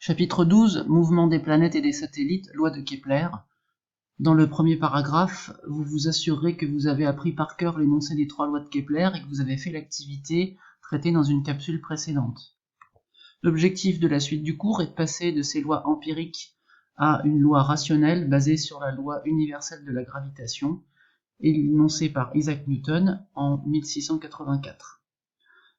Chapitre 12, Mouvement des planètes et des satellites, loi de Kepler. Dans le premier paragraphe, vous vous assurerez que vous avez appris par cœur l'énoncé des 3 lois de Kepler et que vous avez fait l'activité traitée dans une capsule précédente. L'objectif de la suite du cours est de passer de ces lois empiriques à une loi rationnelle basée sur la loi universelle de la gravitation, énoncée par Isaac Newton en 1684.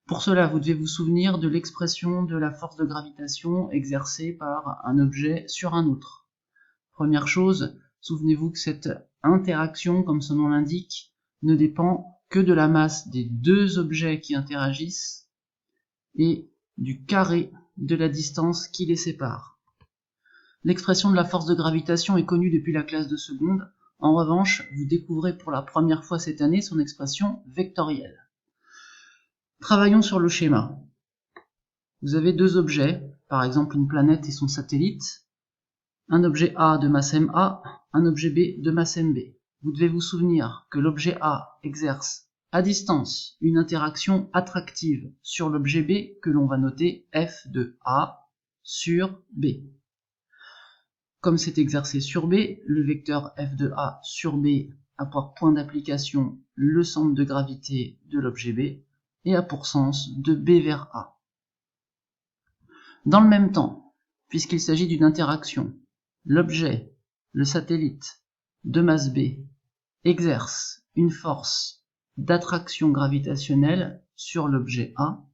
Pour cela, vous devez vous souvenir de l'expression de la force de gravitation exercée par un objet sur un autre. Première chose, souvenez-vous que cette interaction, comme son nom l'indique, ne dépend que de la masse des 2 objets qui interagissent et du carré de la distance qui les sépare. L'expression de la force de gravitation est connue depuis la classe de seconde. En revanche, vous découvrez pour la première fois cette année son expression vectorielle. Travaillons sur le schéma. Vous avez 2 objets, par exemple une planète et son satellite, un objet A de masse MA, un objet B de masse MB. Vous devez vous souvenir que l'objet A exerce à distance une interaction attractive sur l'objet B que l'on va noter F de A sur B. Comme c'est exercé sur B, le vecteur F de A sur B a pour point d'application le centre de gravité de l'objet B et a pour sens de B vers A. Dans le même temps, puisqu'il s'agit d'une interaction, l'objet, le satellite, de masse B, exerce une force d'attraction gravitationnelle sur l'objet A,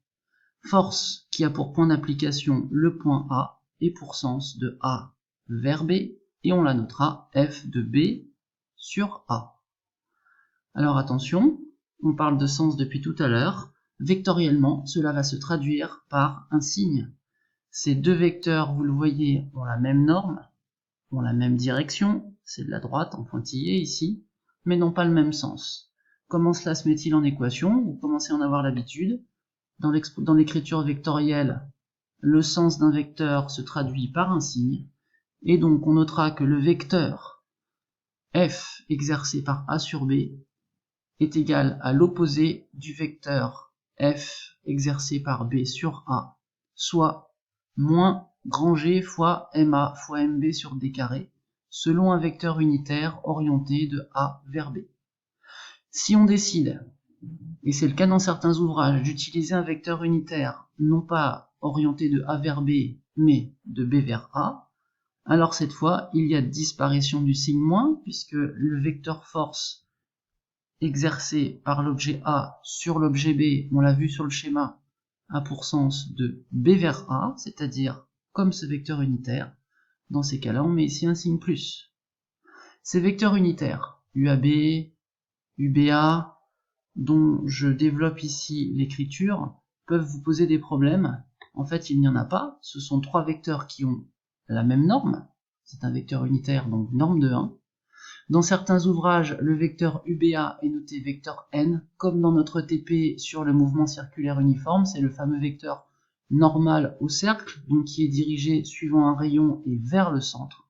force qui a pour point d'application le point A et pour sens de A vers B, et on la notera F de B sur A. Alors attention, on parle de sens depuis tout à l'heure. Vectoriellement, cela va se traduire par un signe. Ces 2 vecteurs, vous le voyez, ont la même norme, ont la même direction, c'est de la droite en pointillé ici, mais n'ont pas le même sens. Comment cela se met-il en équation? Vous commencez à en avoir l'habitude. Dans l'écriture vectorielle, le sens d'un vecteur se traduit par un signe, et donc on notera que le vecteur f exercé par A sur B est égal à l'opposé du vecteur f exercé par B sur A, soit moins grand G fois MA fois MB sur D carré, selon un vecteur unitaire orienté de A vers B. Si on décide, et c'est le cas dans certains ouvrages, d'utiliser un vecteur unitaire non pas orienté de A vers B, mais de B vers A, alors cette fois, il y a disparition du signe moins, puisque le vecteur force exercé par l'objet A sur l'objet B, on l'a vu sur le schéma, a pour sens de B vers A, c'est-à-dire comme ce vecteur unitaire. Dans ces cas-là, on met ici un signe plus. Ces vecteurs unitaires, UAB, UBA, dont je développe ici l'écriture, peuvent vous poser des problèmes. En fait, il n'y en a pas. Ce sont 3 vecteurs qui ont la même norme. C'est un vecteur unitaire, donc norme de 1. Dans certains ouvrages, le vecteur UBA est noté vecteur n, comme dans notre TP sur le mouvement circulaire uniforme, c'est le fameux vecteur normal au cercle, donc qui est dirigé suivant un rayon et vers le centre.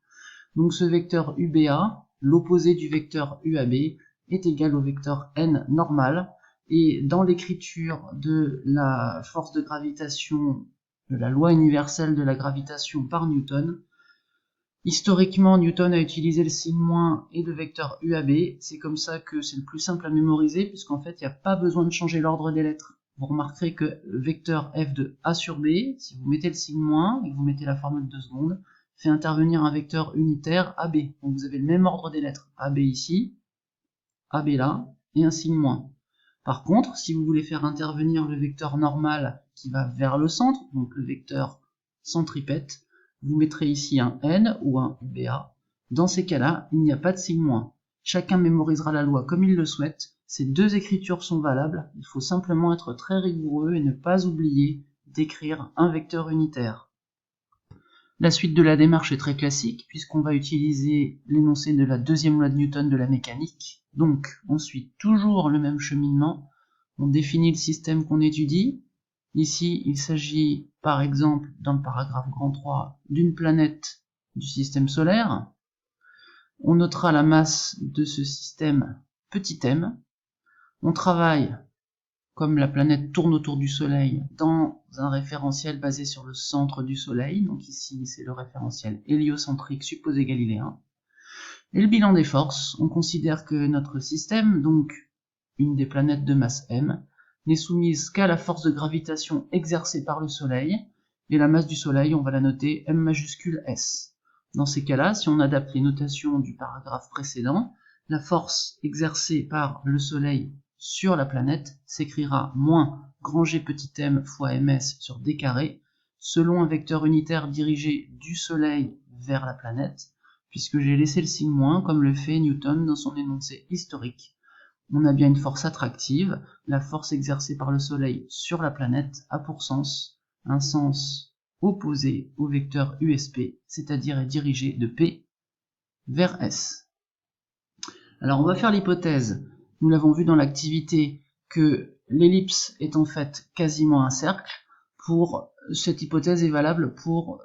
Donc ce vecteur UBA, l'opposé du vecteur UAB, est égal au vecteur n normal, et dans l'écriture de la force de gravitation, de la loi universelle de la gravitation par Newton, historiquement, Newton a utilisé le signe moins et le vecteur UAB. C'est comme ça que c'est le plus simple à mémoriser, puisqu'en fait, il n'y a pas besoin de changer l'ordre des lettres. Vous remarquerez que le vecteur f de A sur B, si vous mettez le signe moins et que vous mettez la formule de seconde, fait intervenir un vecteur unitaire AB. Donc vous avez le même ordre des lettres. AB ici, AB là, et un signe moins. Par contre, si vous voulez faire intervenir le vecteur normal qui va vers le centre, donc le vecteur centripète, vous mettrez ici un n ou un UBA. Dans ces cas-là, il n'y a pas de signe moins. Chacun mémorisera la loi comme il le souhaite. Ces 2 écritures sont valables. Il faut simplement être très rigoureux et ne pas oublier d'écrire un vecteur unitaire. La suite de la démarche est très classique, puisqu'on va utiliser l'énoncé de la 2e loi de Newton de la mécanique. Donc, on suit toujours le même cheminement. On définit le système qu'on étudie. Ici, il s'agit, par exemple, dans le paragraphe grand 3, d'une planète du système solaire. On notera la masse de ce système petit m. On travaille comme la planète tourne autour du Soleil, dans un référentiel basé sur le centre du Soleil, donc ici c'est le référentiel héliocentrique supposé galiléen. Et le bilan des forces, on considère que notre système, donc une des planètes de masse m, n'est soumise qu'à la force de gravitation exercée par le Soleil, et la masse du Soleil, on va la noter m majuscule s. Dans ces cas-là, si on adapte les notations du paragraphe précédent, la force exercée par le Soleil sur la planète s'écrira moins grand G petit m fois ms sur d carré, selon un vecteur unitaire dirigé du Soleil vers la planète, puisque j'ai laissé le signe moins comme le fait Newton dans son énoncé historique. On a bien une force attractive, la force exercée par le Soleil sur la planète a pour sens un sens opposé au vecteur USP, c'est-à-dire est dirigé de P vers S. Alors on va faire l'hypothèse, nous l'avons vu dans l'activité, que l'ellipse est en fait quasiment un cercle. Pour cette hypothèse est valable pour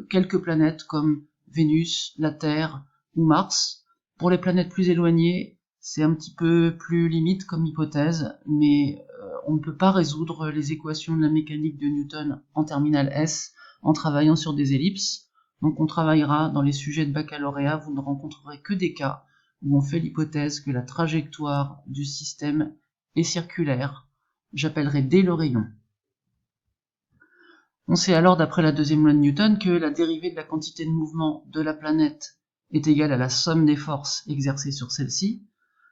quelques planètes comme Vénus, la Terre ou Mars. Pour les planètes plus éloignées, c'est un petit peu plus limite comme hypothèse, mais on ne peut pas résoudre les équations de la mécanique de Newton en terminale S en travaillant sur des ellipses. Donc on travaillera dans les sujets de baccalauréat, vous ne rencontrerez que des cas où on fait l'hypothèse que la trajectoire du système est circulaire. J'appellerai D le rayon. On sait alors, d'après la deuxième loi de Newton, que la dérivée de la quantité de mouvement de la planète est égale à la somme des forces exercées sur celle-ci.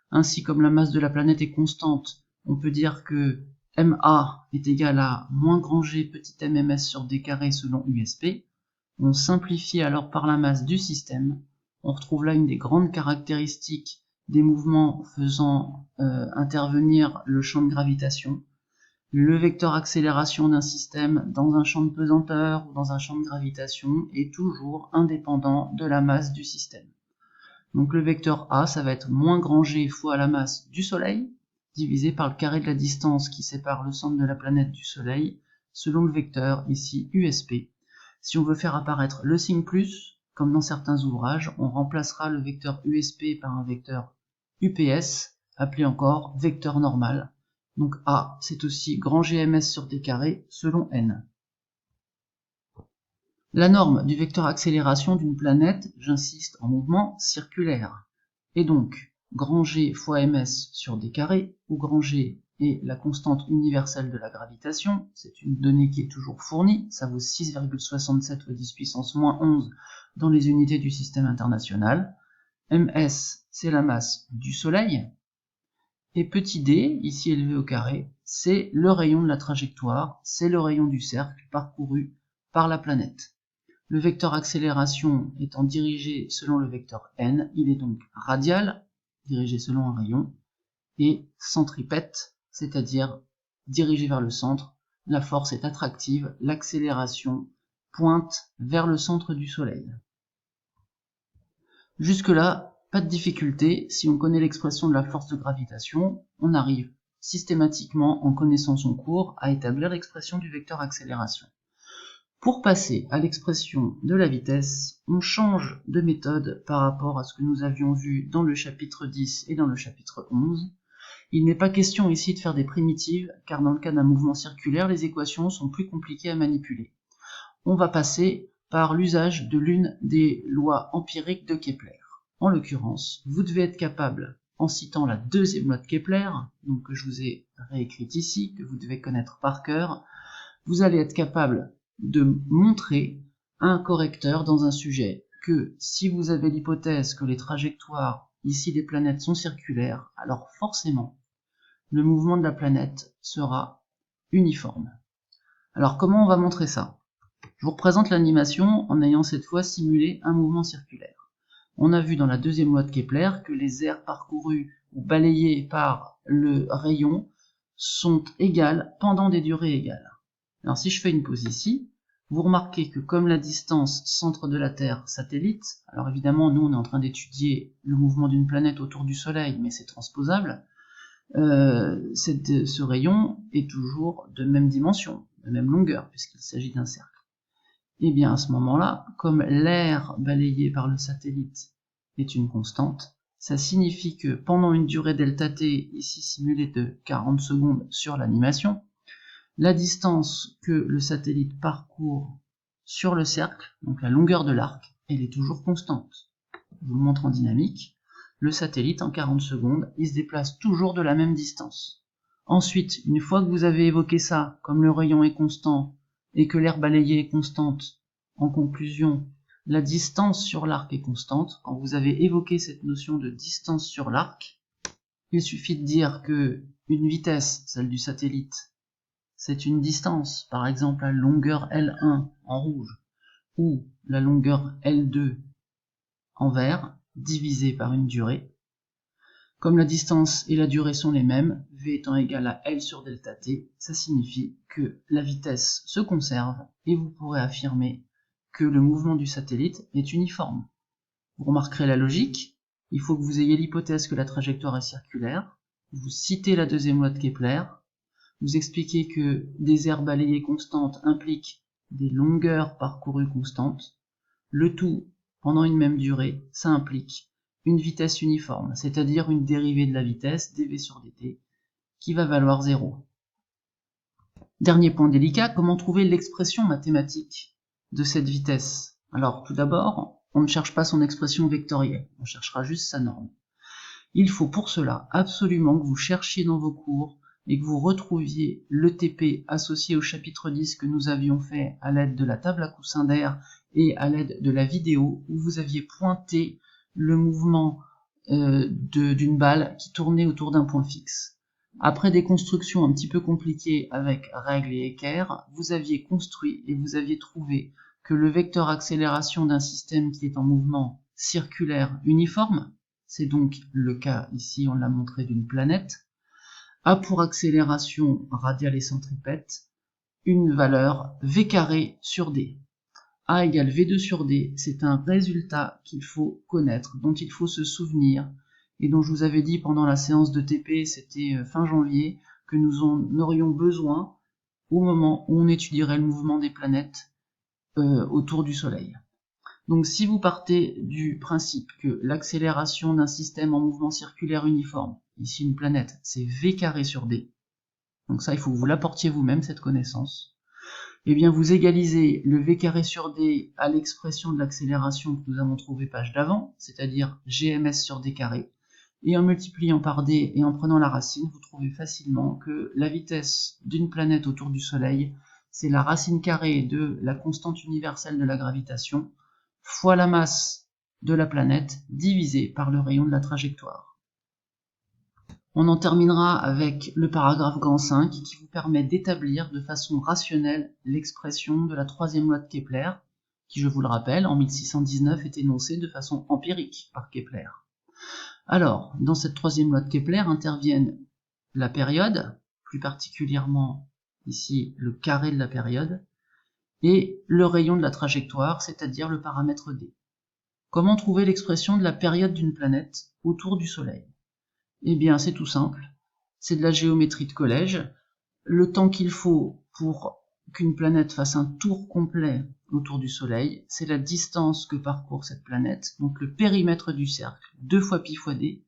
Ainsi, comme la masse de la planète est constante, on peut dire que MA est égal à moins grand G petit mms sur d carré selon USP. On simplifie alors par la masse du système. On retrouve là une des grandes caractéristiques des mouvements faisant intervenir le champ de gravitation. Le vecteur accélération d'un système dans un champ de pesanteur ou dans un champ de gravitation est toujours indépendant de la masse du système. Donc le vecteur A, ça va être moins grand G fois la masse du Soleil, divisé par le carré de la distance qui sépare le centre de la planète du Soleil, selon le vecteur, ici USP. Si on veut faire apparaître le signe plus, comme dans certains ouvrages, on remplacera le vecteur USP par un vecteur UPS, appelé encore vecteur normal. Donc A, c'est aussi grand GMS sur d carré selon n. La norme du vecteur accélération d'une planète, j'insiste, en mouvement circulaire, est donc grand G fois ms sur d carré, où grand G est la constante universelle de la gravitation, c'est une donnée qui est toujours fournie, ça vaut 6,67 fois 10 puissance moins 11 dans les unités du système international. ms, c'est la masse du Soleil, et petit d, ici élevé au carré, c'est le rayon de la trajectoire, c'est le rayon du cercle parcouru par la planète. Le vecteur accélération étant dirigé selon le vecteur n, il est donc radial, dirigé selon un rayon, et centripète, c'est-à-dire dirigé vers le centre. La force est attractive, l'accélération pointe vers le centre du Soleil. Jusque-là, pas de difficulté, si on connaît l'expression de la force de gravitation, on arrive systématiquement, en connaissant son cours, à établir l'expression du vecteur accélération. Pour passer à l'expression de la vitesse, on change de méthode par rapport à ce que nous avions vu dans le chapitre 10 et dans le chapitre 11. Il n'est pas question ici de faire des primitives, car dans le cas d'un mouvement circulaire, les équations sont plus compliquées à manipuler. On va passer par l'usage de l'une des lois empiriques de Kepler. En l'occurrence, vous devez être capable, en citant la deuxième loi de Kepler, donc que je vous ai réécrite ici, que vous devez connaître par cœur, vous allez être capable de montrer à un correcteur dans un sujet que si vous avez l'hypothèse que les trajectoires ici des planètes sont circulaires, alors forcément le mouvement de la planète sera uniforme. Alors comment on va montrer ça? Je vous représente l'animation en ayant cette fois simulé un mouvement circulaire. On a vu dans la deuxième loi de Kepler que les aires parcourues ou balayées par le rayon sont égales pendant des durées égales. Alors si je fais une pause ici, vous remarquez que comme la distance centre de la Terre satellite, alors évidemment nous on est en train d'étudier le mouvement d'une planète autour du Soleil, mais c'est transposable, ce rayon est toujours de même dimension, de même longueur, puisqu'il s'agit d'un cercle. Et bien à ce moment-là, comme l'aire balayée par le satellite est une constante, Ça signifie que pendant une durée Δt, ici simulée de 40 secondes sur l'animation, la distance que le satellite parcourt sur le cercle, donc la longueur de l'arc, elle est toujours constante. Je vous le montre en dynamique. Le satellite, en 40 secondes, il se déplace toujours de la même distance. Ensuite, une fois que vous avez évoqué ça, comme le rayon est constant et que l'aire balayée est constante, en conclusion, la distance sur l'arc est constante. Quand vous avez évoqué cette notion de distance sur l'arc, il suffit de dire que une vitesse, celle du satellite, c'est une distance, par exemple la longueur L1 en rouge, ou la longueur L2 en vert, divisée par une durée. Comme la distance et la durée sont les mêmes, V étant égal à L sur Δt, ça signifie que la vitesse se conserve et vous pourrez affirmer que le mouvement du satellite est uniforme. Vous remarquerez la logique, il faut que vous ayez l'hypothèse que la trajectoire est circulaire, vous citez la deuxième loi de Kepler, vous expliquez que des aires balayées constantes impliquent des longueurs parcourues constantes, le tout pendant une même durée, ça implique une vitesse uniforme, c'est-à-dire une dérivée de la vitesse, dv sur dt, qui va valoir 0. Dernier point délicat, comment trouver l'expression mathématique de cette vitesse? Alors tout d'abord, on ne cherche pas son expression vectorielle, on cherchera juste sa norme. Il faut pour cela absolument que vous cherchiez dans vos cours et que vous retrouviez l'ETP associé au chapitre 10 que nous avions fait à l'aide de la table à coussin d'air et à l'aide de la vidéo où vous aviez pointé le mouvement d'une balle qui tournait autour d'un point fixe. Après des constructions un petit peu compliquées avec règles et équerres, vous aviez construit et vous aviez trouvé que le vecteur accélération d'un système qui est en mouvement circulaire uniforme, c'est donc le cas ici, on l'a montré, d'une planète, a pour accélération radiale et centripète une valeur v carré sur d. A égale v2 sur d, c'est un résultat qu'il faut connaître, dont il faut se souvenir, et dont je vous avais dit pendant la séance de TP, c'était fin janvier, que nous en aurions besoin au moment où on étudierait le mouvement des planètes autour du Soleil. Donc si vous partez du principe que l'accélération d'un système en mouvement circulaire uniforme, ici une planète, c'est v carré sur d, donc ça il faut que vous l'apportiez vous-même cette connaissance, et bien vous égalisez le v carré sur d à l'expression de l'accélération que nous avons trouvée page d'avant, c'est-à-dire gms sur d carré, et en multipliant par d et en prenant la racine, vous trouvez facilement que la vitesse d'une planète autour du Soleil, c'est la racine carrée de la constante universelle de la gravitation, fois la masse de la planète divisée par le rayon de la trajectoire. On en terminera avec le paragraphe grand 5 qui vous permet d'établir de façon rationnelle l'expression de la troisième loi de Kepler, qui, je vous le rappelle, en 1619 est énoncée de façon empirique par Kepler. Alors, dans cette troisième loi de Kepler interviennent la période, plus particulièrement ici le carré de la période, et le rayon de la trajectoire, c'est-à-dire le paramètre d. Comment trouver l'expression de la période d'une planète autour du Soleil? Eh bien, c'est tout simple, c'est de la géométrie de collège. Le temps qu'il faut pour qu'une planète fasse un tour complet autour du Soleil, c'est la distance que parcourt cette planète, donc le périmètre du cercle, 2 fois pi fois d,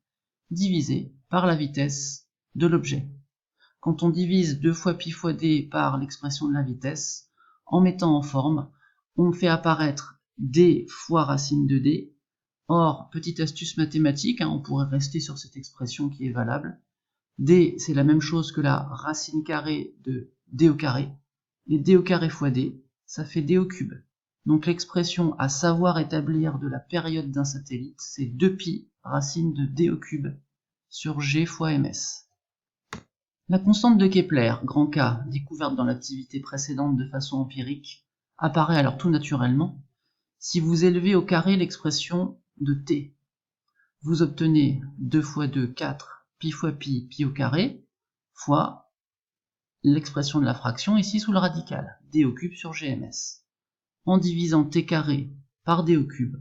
divisé par la vitesse de l'objet. Quand on divise 2 fois pi fois d par l'expression de la vitesse, en mettant en forme, on fait apparaître d fois racine de d. Or, petite astuce mathématique, on pourrait rester sur cette expression qui est valable. D, c'est la même chose que la racine carrée de d au carré. Et d au carré fois d, ça fait d au cube. Donc l'expression à savoir établir de la période d'un satellite, c'est 2pi racine de d au cube sur g fois ms. La constante de Kepler, grand K, découverte dans l'activité précédente de façon empirique, apparaît alors tout naturellement si vous élevez au carré l'expression de t. Vous obtenez 2 fois 2, 4, pi fois pi, pi au carré, fois l'expression de la fraction ici sous le radical, d au cube sur gms. En divisant t carré par d au cube,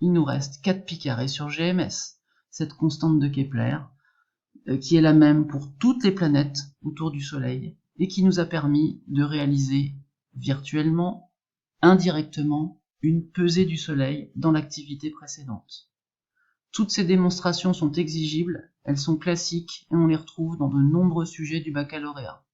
il nous reste 4 pi carré sur gms, cette constante de Kepler, qui est la même pour toutes les planètes autour du Soleil, et qui nous a permis de réaliser virtuellement, indirectement, une pesée du Soleil dans l'activité précédente. Toutes ces démonstrations sont exigibles, elles sont classiques et on les retrouve dans de nombreux sujets du baccalauréat.